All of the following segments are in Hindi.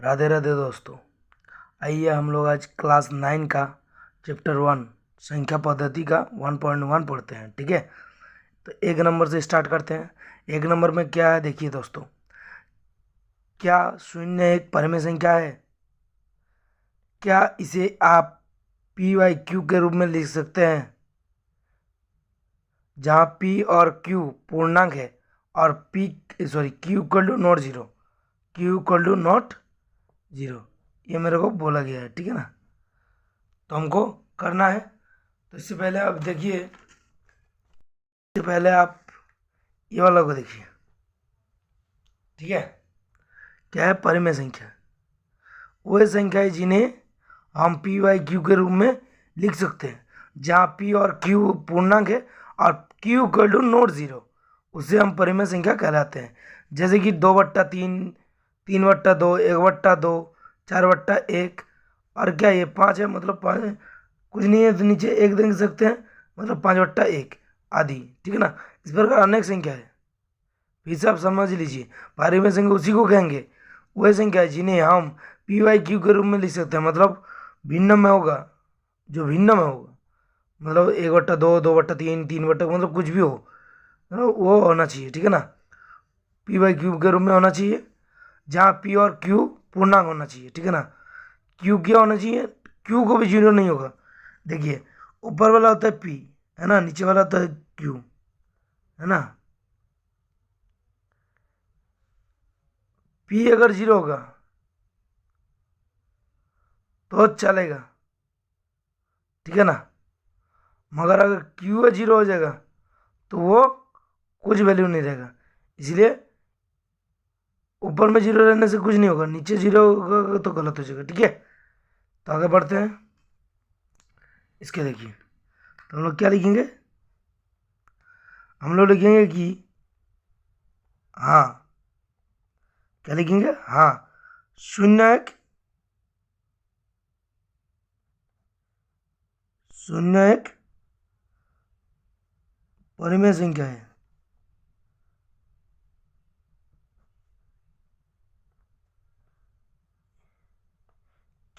राधे राधे दोस्तों। आइए हम लोग आज क्लास 9 का चैप्टर 1 संख्या पद्धति का 1.1 पढ़ते हैं। ठीक है, तो एक नंबर से स्टार्ट करते हैं। एक नंबर में क्या है देखिए दोस्तों, क्या शून्य एक परिमेय संख्या है? क्या इसे आप पी वाई क्यू के रूप में लिख सकते हैं, जहाँ पी और क्यू पूर्णांक है और Q equal to not zero, Q equal to not zero, ये मेरे को बोला गया है। ठीक है ना, तो हमको करना है। तो इससे पहले आप देखिए, इससे पहले आप ये वाला को देखिए। ठीक है, क्या है? परिमेय संख्या वह संख्या है जिन्हें हम पी वाई क्यू के रूप में लिख सकते हैं, जहाँ पी और क्यू पूर्णांक है और Q equal to not zero, उसे हम परिमेय संख्या कहलाते हैं। जैसे कि 2/3, 3/2, 1/2, 4/1, और क्या ये 5 है, मतलब 5 कुछ नहीं है तो नीचे एक देख सकते हैं, मतलब 5/1 आदि। ठीक है ना, इस प्रकार अनेक संख्या है। फिर से आप समझ लीजिए, परिमेय संख्या उसी को कहेंगे, वह संख्या है जिन्हें हम पी वाई क्यू के रूप में लिख सकते हैं, मतलब भिन्न में होगा, जो भिन्न में होगा, मतलब 1/2, 2/3, 3/, मतलब कुछ भी हो, मतलब वो होना चाहिए। ठीक है ना, पी वाई क्यू के रूप में होना चाहिए, जहाँ पी और क्यू पूर्णांक होना चाहिए। ठीक है ना, क्यू क्या होना चाहिए? क्यू को भी जीरो नहीं होगा। देखिए, ऊपर वाला होता है पी, है ना, नीचे वाला होता है क्यू, है ना। पी अगर जीरो होगा तो चलेगा, ठीक है ना, मगर अगर क्यू जीरो हो जाएगा तो वो कुछ वैल्यू नहीं रहेगा। इसलिए ऊपर में जीरो रहने से कुछ नहीं होगा, नीचे जीरो होगा तो गलत हो जाएगा। ठीक है, तो आगे बढ़ते हैं। इसके देखिए, तो हम लोग क्या लिखेंगे? हम लोग लिखेंगे कि हाँ, क्या लिखेंगे? हाँ, शून्य एक, शून्य एक परिमेय संख्या है।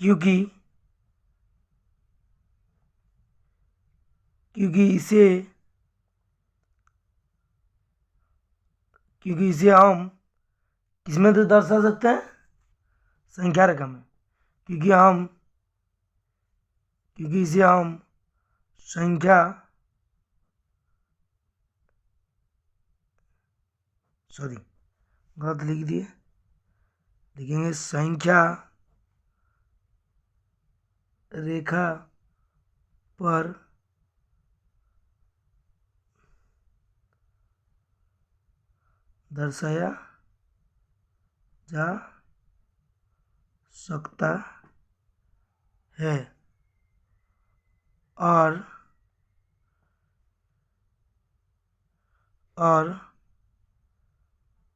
क्योंकि क्योंकि इसे क्योंकि इसे हम किसमें तो दर्शा सकते हैं? संख्या रकम में। क्योंकि इसे हम संख्या, सॉरी गलत लिख दिए, लिखेंगे संख्या रेखा पर दर्शाया जा सकता है, और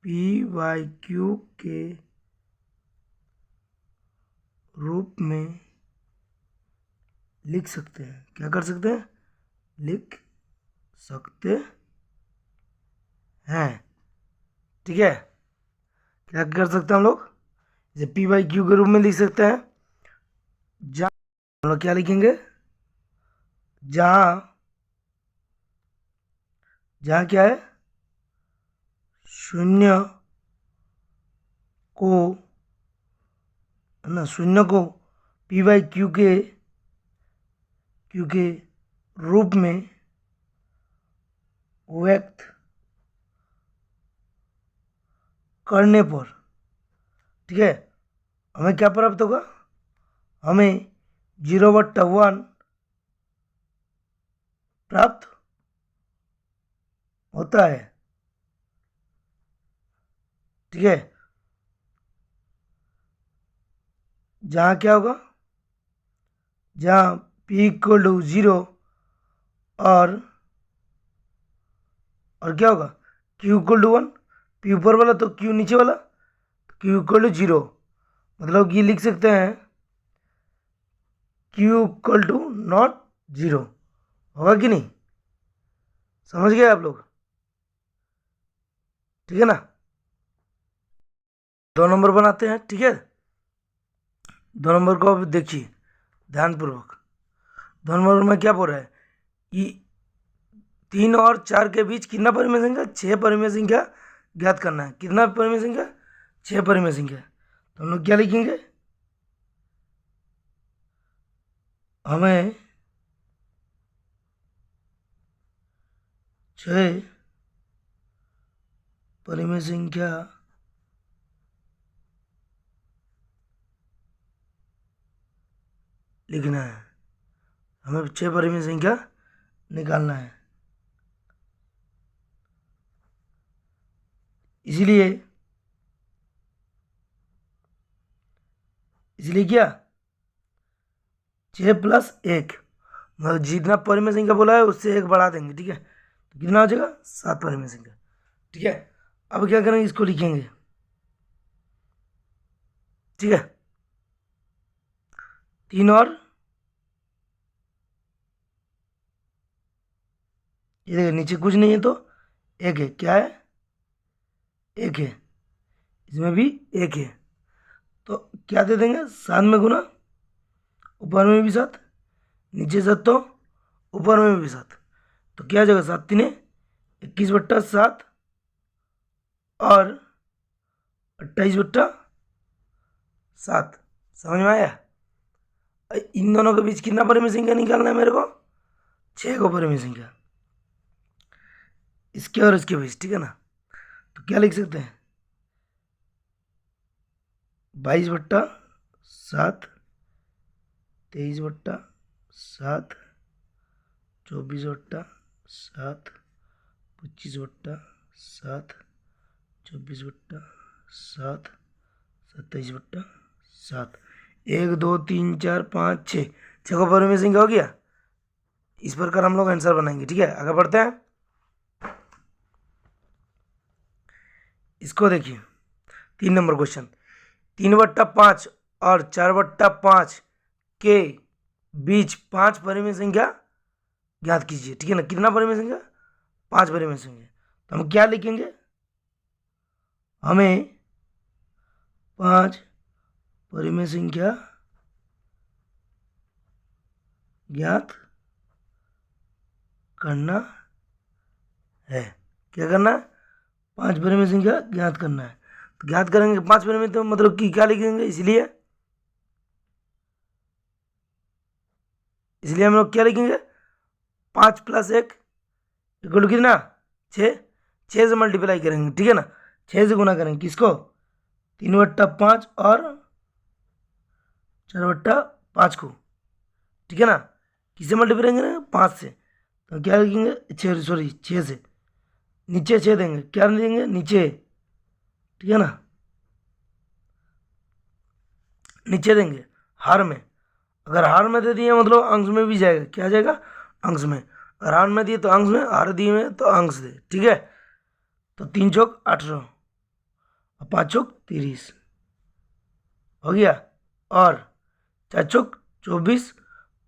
पी वाई क्यू के रूप में लिख सकते हैं। क्या कर सकते हैं? लिख सकते हैं। ठीक है, क्या कर सकते हैं हम लोग? जैसे पी वाई क्यू के रूप में लिख सकते हैं, जहाँ हम लोग क्या लिखेंगे? जहाँ जहाँ क्या है? शून्य को, है ना, शून्य को पी वाई क्यू के रूप में व्यक्त करने पर, ठीक है, हमें क्या प्राप्त होगा? हमें 0/1 प्राप्त होता है। ठीक है, जहाँ क्या होगा? जहाँ पी इक्वल टू 0 और क्या होगा? क्यू इक्वल टू 1, पी ऊपर वाला तो क्यू नीचे वाला, क्यू इक्वल टू 0, मतलब ये लिख सकते हैं Q equal to not zero, होगा कि नहीं? समझ गए आप लोग? ठीक है ना, 2 नंबर बनाते हैं। ठीक है, दो नंबर को अब देखिए ध्यानपूर्वक। दो नंबर में क्या बोल रहा है कि 3 और 4 के बीच कितना परिमेय संख्या, 6 परिमेय संख्या ज्ञात करना है। कितना परिमेय संख्या, 6 परिमेय संख्या। तो हम लोग क्या लिखेंगे, हमें 6 परिमेय संख्या लिखना है, हमें 6 परिमेय संख्या निकालना है। इसीलिए क्या, 6+1, मतलब जितना परिमेय संख्या बोला है उससे 1 बढ़ा देंगे, ठीक है। तो कितना हो जाएगा, 7 परिमेय संख्या, ठीक है। अब क्या करेंगे, इसको लिखेंगे, ठीक है। 3 और ये देखिए नीचे कुछ नहीं है तो 1 है, क्या है, 1 है, इसमें भी 1 है। तो क्या दे देंगे, 7 में गुना, ऊपर में भी 7, नीचे 7 तो ऊपर में भी 7। तो क्या हो जाएगा, 7×3 = 21/7 और 28/7। समझ में आया। इन दोनों के बीच कितना परिमेय संख्या निकालना है मेरे को, 6 को परिमेय संख्या, इसके और इसके बीच, ठीक है ना। तो क्या लिख सकते हैं, 22/7, 23/7, 24/7, 25/7, 24/7, 27/7। 1 2 3 4 5 6, 6 को परिमेय संख्या हो गया। इस प्रकार हम लोग आंसर बनाएंगे, ठीक है। आगे बढ़ते हैं। इसको देखिए 3 नंबर क्वेश्चन, 3/5 और 4/5 के बीच 5 परिमेय संख्या ज्ञात कीजिए, ठीक है ना। कितना परिमेय संख्या, 5 परिमेय संख्या। तो हम क्या लिखेंगे, हमें 5 परिमेय संख्या ज्ञात करना है। क्या करना है, 5 परिमेय संख्या ज्ञात करना है। तो ज्ञात करेंगे 5 परिमेय, तो मतलब कि क्या लिखेंगे, इसलिए हम लोग क्या लिखेंगे, 5+1 = कितना, 6। 6 से मल्टीप्लाई करेंगे, ठीक है ना, 6 से गुना करेंगे किसको, 3/5 और 4/5 को, ठीक है ना। किससे मल्टीप्लाई करेंगे, 5 से। तो क्या लिखेंगे, 6 से, नीचे 6 देंगे, क्या देंगे, नीचे, ठीक है ना, नीचे देंगे हार में। अगर हार में दे दिए मतलब अंश में भी जाएगा, क्या जाएगा, अंश में। अगर हार में दिए तो अंश में, हार दिए में तो अंश दे, ठीक है। तो 3 चौक 18 और 5 चौक 30 हो गया, और 4 चौक 24,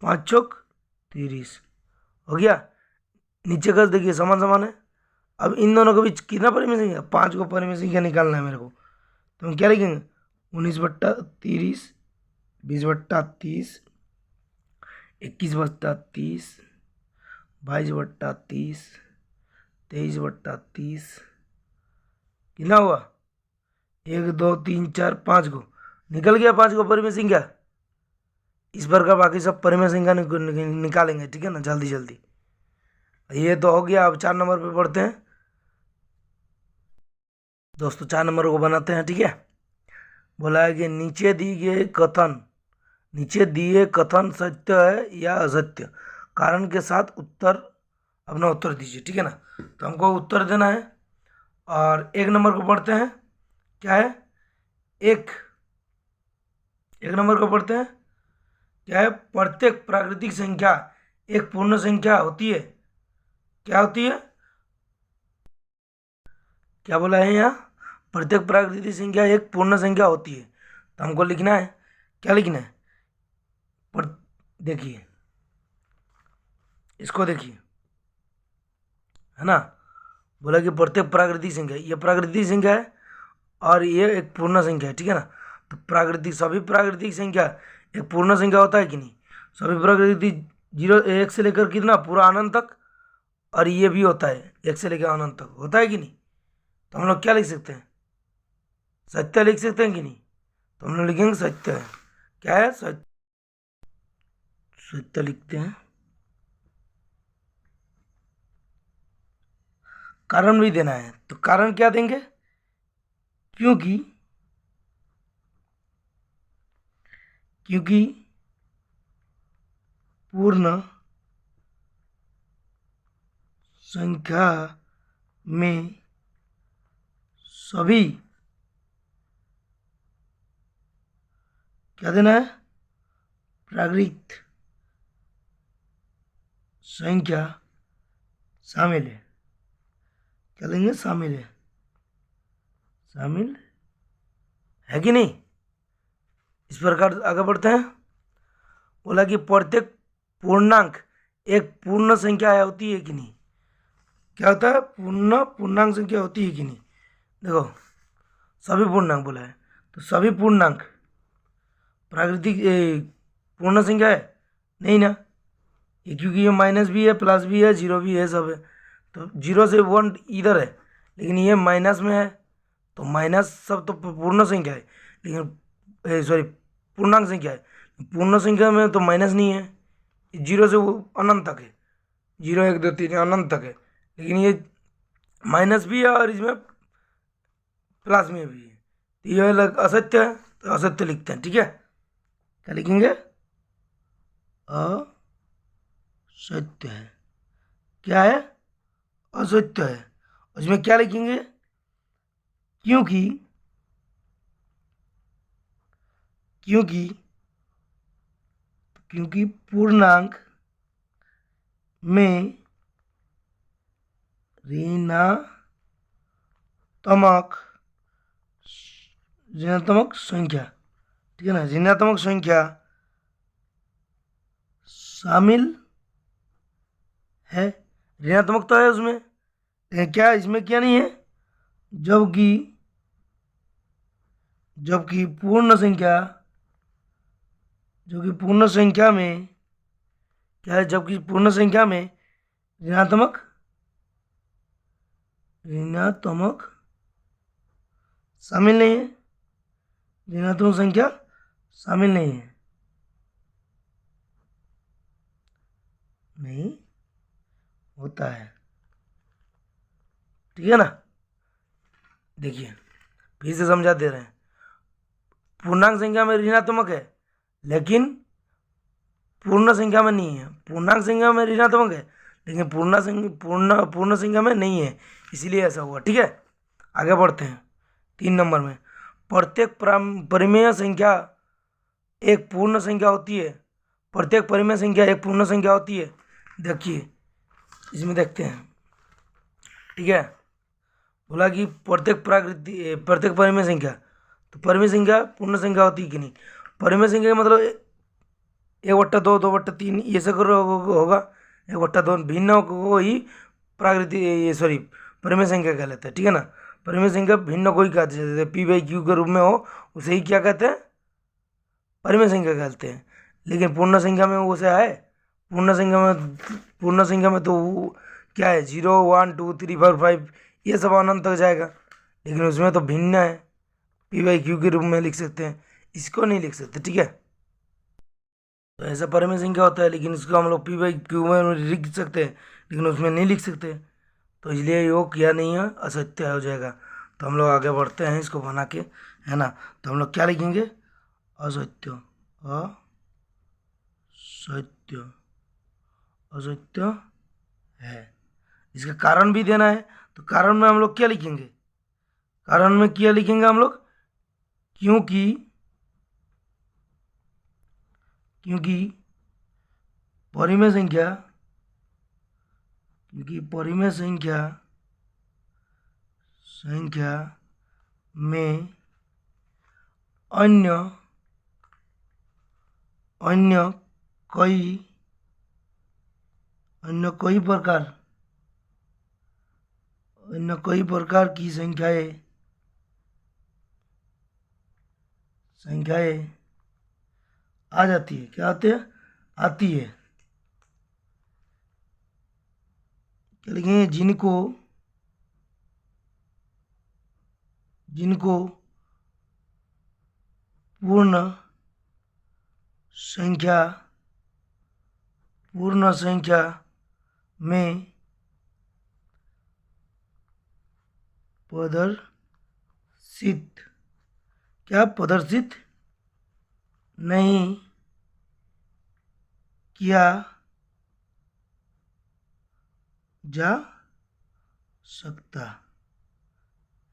5 चौक 30 हो गया। नीचे का देखिए समान समान है। अब इन दोनों के बीच कितना परिमेय संख्या, 5 को परिमेय संख्या निकालना है मेरे को। तो हम क्या लिखेंगे, 19/30, 20/30, 21/30, 22/30, 23/30, कितना हुआ, 1 2 3 4 5 को निकल गया, 5 को परिमेय संख्या। इस प्रकार बाकी सब परिमेय संख्या निकालेंगे, ठीक है ना, जल्दी जल्दी। ये तो हो गया। अब 4 नंबर पे पढ़ते हैं दोस्तों, 4 नंबर को बनाते हैं, ठीक है। बोला है कि नीचे दिए कथन सत्य है या असत्य, कारण के साथ अपना उत्तर दीजिए, ठीक है ना। तो हमको उत्तर देना है। और 1 नंबर को पढ़ते हैं, क्या है, एक नंबर को पढ़ते हैं, क्या है, प्रत्येक प्राकृतिक संख्या एक पूर्ण संख्या होती है। क्या होती है, क्या बोला है यहाँ, प्रत्येक प्राकृतिक संख्या एक पूर्ण संख्या होती है। तो हमको लिखना है, क्या लिखना है, देखिए इसको देखिए, है ना। बोला कि प्रत्येक प्राकृतिक संख्या, ये प्राकृतिक संख्या है और ये एक पूर्ण संख्या है, ठीक है ना। तो प्राकृतिक सभी प्राकृतिक संख्या एक पूर्ण संख्या होता है कि नहीं? सभी प्राकृतिक जीरो एक से लेकर कितना पूरा अनंत तक, और ये भी होता है एक से लेकर अनंत तक, होता है कि नहीं? तो हम लोग क्या लिख सकते हैं? सत्य लिख सकते हैं कि नहीं? तो हम लोग लिखेंगे सत्य है। क्या है? सत्य। सत्य लिखते हैं। कारण भी देना है, तो कारण क्या देंगे? क्योंकि क्योंकि पूर्ण संख्या में सभी, क्या देना है? प्राकृतिक संख्या शामिल है। क्या लेंगे? शामिल है। शामिल है कि नहीं? इस प्रकार आगे बढ़ते हैं। बोला कि प्रत्येक पूर्णांक एक पूर्ण संख्या होती है कि नहीं? क्या होता है? पूर्णांक संख्या होती है कि नहीं? देखो, सभी पूर्णांक बोला है, तो सभी पूर्णांक प्राकृतिक पूर्ण संख्या है नहीं ना? ये क्योंकि ये माइनस भी है, प्लस भी है, जीरो भी है, सब है। तो जीरो से वन इधर है, लेकिन ये माइनस में है, तो माइनस सब तो पूर्ण संख्या है, लेकिन सॉरी पूर्णांक संख्या है। पूर्ण संख्या में तो माइनस नहीं है, जीरो से वो अनंत तक है, जीरो एक दो तीन अनंत तक है, लेकिन ये माइनस भी है और इसमें प्लस में भी है, तो ये अलग असत्य है, तो असत्य लिखते हैं। ठीक है, क्या लिखेंगे? असत्य है। क्या है? असत्य है। उसमें क्या लिखेंगे? क्योंकि क्योंकि क्योंकि पूर्णांक में ऋणात्मक संख्या, ठीक है ना, ऋणात्मक संख्या शामिल है। ऋणात्मक तो है उसमें, लेकिन क्या इसमें क्या नहीं है? जबकि जबकि पूर्ण संख्या जो कि पूर्ण संख्या में क्या है? जबकि पूर्ण संख्या में ऋणात्मक ऋणात्मक शामिल नहीं है। ऋणात्मक संख्या शामिल नहीं है, नहीं होता है। ठीक है ना? देखिए, फिर से समझा दे रहे हैं। पूर्णांक संख्या में ऋणात्मक है, लेकिन पूर्ण संख्या में नहीं है। पूर्णांक संख्या में ऋणात्मक है, लेकिन पूर्ण संख्या में नहीं है, इसीलिए ऐसा हुआ। ठीक है, आगे बढ़ते हैं। 3 नंबर में, प्रत्येक परिमेय संख्या एक पूर्ण संख्या होती है। प्रत्येक परिमेय संख्या एक पूर्ण संख्या होती है। देखिए, इसमें देखते हैं। ठीक है, बोला कि प्रत्येक परिमेय संख्या, तो परिमेय संख्या पूर्ण संख्या होती है कि नहीं? परिमेय संख्या का मतलब 1/2, 2/3 ये सब होगा। 1/2 भिन्न को ही परिमेय संख्या कहलाता है। ठीक है ना? परिमेय संख्या भिन्न को ही कहते हैं, जैसे P/Q के रूप में हो उसे ही क्या कहते हैं? परिमेय संख्या कहते हैं। लेकिन पूर्ण संख्या में वो से है, पूर्ण संख्या में तो क्या है? 0, 1, 2, 3, 4, 5 ये सब अनंत तक जाएगा, लेकिन उसमें तो भिन्न है, P/Q के रूप में लिख सकते हैं, इसको नहीं लिख सकते। ठीक है, तो ऐसा परिमेय संख्या होता है, लेकिन इसको हम लोग P/Q में लिख सकते हैं, लेकिन उसमें नहीं लिख सकते, तो इसलिए योग किया नहीं है, असत्य हो जाएगा। तो हम लोग आगे बढ़ते हैं इसको बना के, है ना? तो हम लोग क्या लिखेंगे? असत्य। असत्य, असत्य है। इसका कारण भी देना है, तो कारण में हम लोग क्या लिखेंगे? कारण में क्या लिखेंगे हम लोग? क्योंकि क्योंकि परिमेय संख्या में अन्य अन्य कई अन्य कई प्रकार की संख्याएं संख्याएं आ जाती है, क्या आती है, आती है, क्या लिखेंगे, जिनको जिनको पूर्ण संख्या में प्रदर्शित, क्या प्रदर्शित नहीं किया जा सकता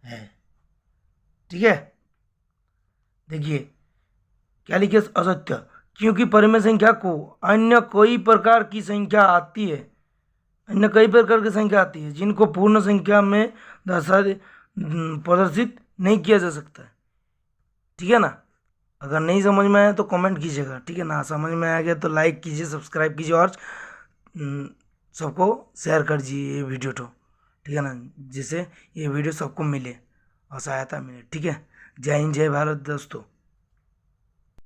है। ठीक है, देखिए क्या लिखे, असत्य, क्योंकि परिमेय संख्या को अन्य कई प्रकार की संख्या आती है, अन्य कई प्रकार की संख्या आती है जिनको पूर्ण संख्या में प्रदर्शित नहीं किया जा सकता है। ठीक है ना, अगर नहीं समझ में आया तो कमेंट कीजिएगा, ठीक है ना, समझ में आ गया तो लाइक कीजिए, सब्सक्राइब कीजिए और सबको शेयर कर दीजिए ये वीडियो तो, ठीक है ना, जिससे ये वीडियो सबको मिले और सहायता मिले। ठीक है, जय हिंद, जय भारत दोस्तों।